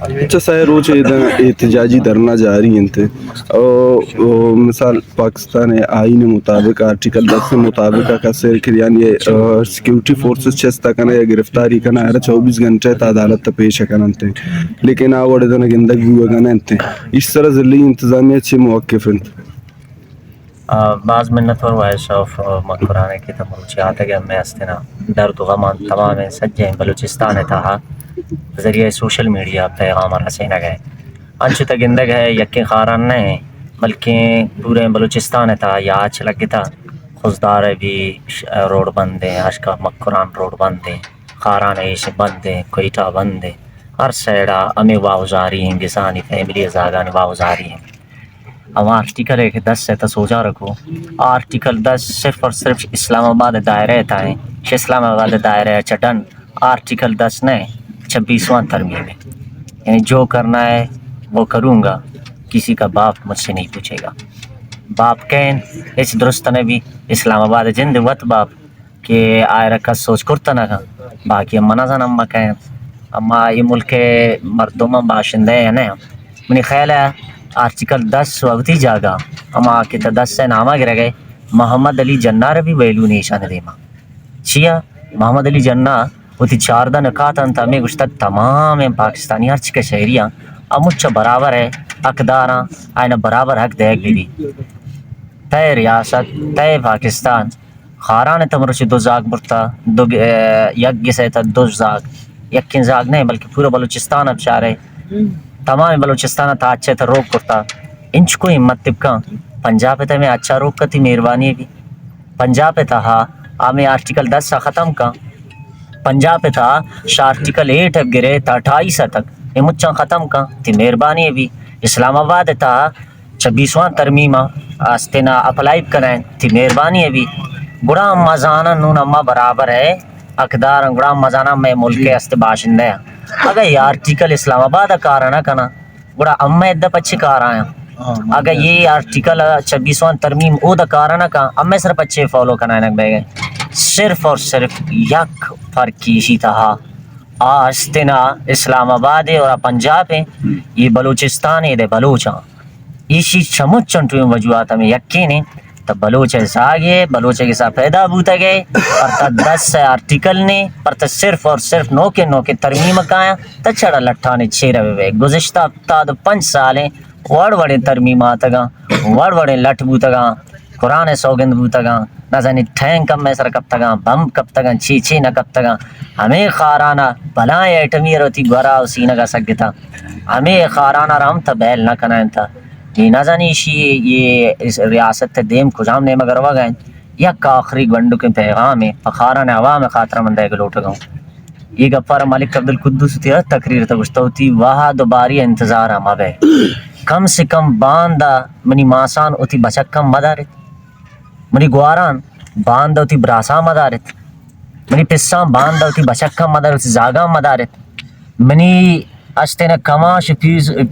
اچھا سائے روچ احتجاجی دھرنا جاری ہیں اور مثال پاکستان آئین مطابق آرٹیکل 10 مطابق کا سیر کریان یہ سیکیورٹی فورسز چستا کنا یا گرفتاری کنا ہے 24 گھنٹے تا عدالت پیش کننتے لیکن آوڑ دن گندگ بھی گنا انتے اس طرح ضلعی انتظامیہ چھ موقف انت بعض منت اور وائس آف مقرانے کی تمروچیات ہے میں استنا درد و غمان تمام سجیں بلوچستان تھا ذریعہ سوشل میڈیا پیغام رسینہ گئے انچ تگندگ ہے یقین خاران نہیں بلکہ پورے بلوچستان تھا یا آج لگتا خزدار بھی روڈ بند ہیں اشکا مقران روڈ بند ہیں خاران ایش بند ہیں کوئٹہ بند ہیں ہر سیڈا امی واؤزاری ہیں گسانی فیملی ازاگانی واؤزاری ہیں اب آرٹیکل 10 سے تو سوچا رکھو آرٹیکل 10 صرف اور صرف اسلام آباد دائرہ تھا ہے اسلام آباد دائرہ چٹن آرٹیکل 10 نے 26واں ترمیم ہے یعنی جو کرنا ہے وہ کروں گا کسی کا باپ مجھ سے نہیں پوچھے گا باپ کہیں اس درست نے بھی اسلام آباد جند وط باپ کہ آئے رکھا سوچ کرتا نہ کھا باقی اما نہ زن اما کہیں اما یہ ملک مردم باشندے ہیں نا منی خیال ہے آرٹیکل 10 وقتی جاگا اما کتا 10 سے نامہ گرہ گئے محمد علی جناح ربی ویلو نیشان دیما چیا محمد علی جناح وتی 14 نکات انتا میں گشتہ تمام پاکستانی ہر چکے شہریاں امچہ برابر ہے حقداراں آئینہ برابر حق دیکھ بھی دی تے ریاست تے پاکستان خاران تمرچ دو زاگ برتا دو یک گسے تا دو زاگ یکین زاگ نہیں بلکہ پورا بلوچستان اب چاہ رہے تمام بلوچستان تا اچھے تا روک کرتا انچ کو ہمت تبکا پنجاب تا میں اچھا روک کرتی مہربانی بھی پنجاب تا ہاں آمیں آرٹیکل 10 سا ختم کا پنجاب تھا آرٹیکل 8 اب گرے تا 28 تک یہ مچھاں ختم کا تی مہربانی بھی اسلام آباد تا 26واں ترمیمہ آستینا اپلائی کرائیں تی مہربانی بھی گڑا مزانا نون اما برابر ہے اقدار گڑا مزانا میں ملک است باشندہ ہیں اگر یہ آرٹیکل اسلام آباد کارانا کنا گڑا اما ادھا پچھے کار آیا اگر یہ آرٹیکل 26واں ترمیم او دا کارانا کا اما صرف پچھے فالو کنائنک بے گئے صرف اور صرف یک فرقیشی تہا آستنا اسلام آباد اور پنجاب ہیں یہ بلوچستان ہے دے بلوچاں اسی چمچ چنٹویں وجوہات ہمیں یقین ہے تو بلوچ ساگے بلوچ کے ساتھ پیدا بوتا گئے پر تا 10 آرٹیکل نے پر تا صرف اور صرف نو کے ترمیم کایا تا چھڑا لٹھانے چھیرہ ہوئے گزشتہ تا 5 سالیں وڑ ترمیمات گا وڑ لٹ بوتا گا قرآن سوگند بوتا گا نہ زنی ٹھین کم میں سر کب تگا بم کب تگا چھی نہ کب تگا ہمیں خارانا بلائیں ایٹمی روتی گورا اسی نگا سکتا ہمیں خارانا رام تا بیل نہ کنائن تا یہ نہ زنی یہ اس ریاست تے دیم کجام نے مگر وگائیں یک آخری گنڈو کے پیغام ہے خارانا عوام خاطرہ مندہ گلوٹ گاؤں یہ گفار ملک عبدالقدس تیرہ تقریر تا گشتا ہوتی وہاں دوباری انتظار ہم آبے کم سے کم باندہ منی ماسان ہوتی بچک کم مدارت منی گواران باندہ ہوتی براسا مدارت منی پسان باندہ ہوتی بچک کم مدارت زاگا مدارت منی اشتینا کماش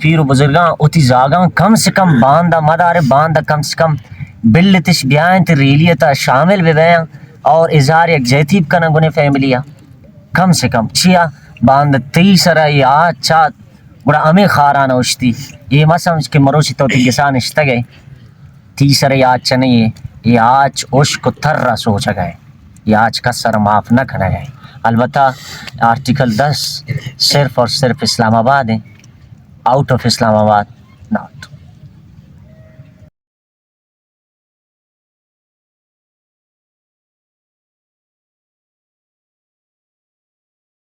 پیر و بزرگاں ہوتی زاگاں کم سے کم باندہ مدارت باندہ کم سے کم بلتش بیائیں تی ریلیتا شامل بھی بیاں اور اظہار یک جیتیب کنن گنے فیملیا کم سے کم چیا باندہ 30 رہی آج چاہت گوڑا ہمیں خارانا اشتی یہ ماں سمجھ کے مروچی توتی گسان اشتا گئے 30 رہی آج چنئی ہے یہ آج عشق کو تر رہا سوچا گئے یہ آج کا سر معاف نہ کھنا گئے البتہ آرٹیکل 10 صرف اور صرف اسلام آباد ہے آؤٹ آف اسلام آباد ناٹ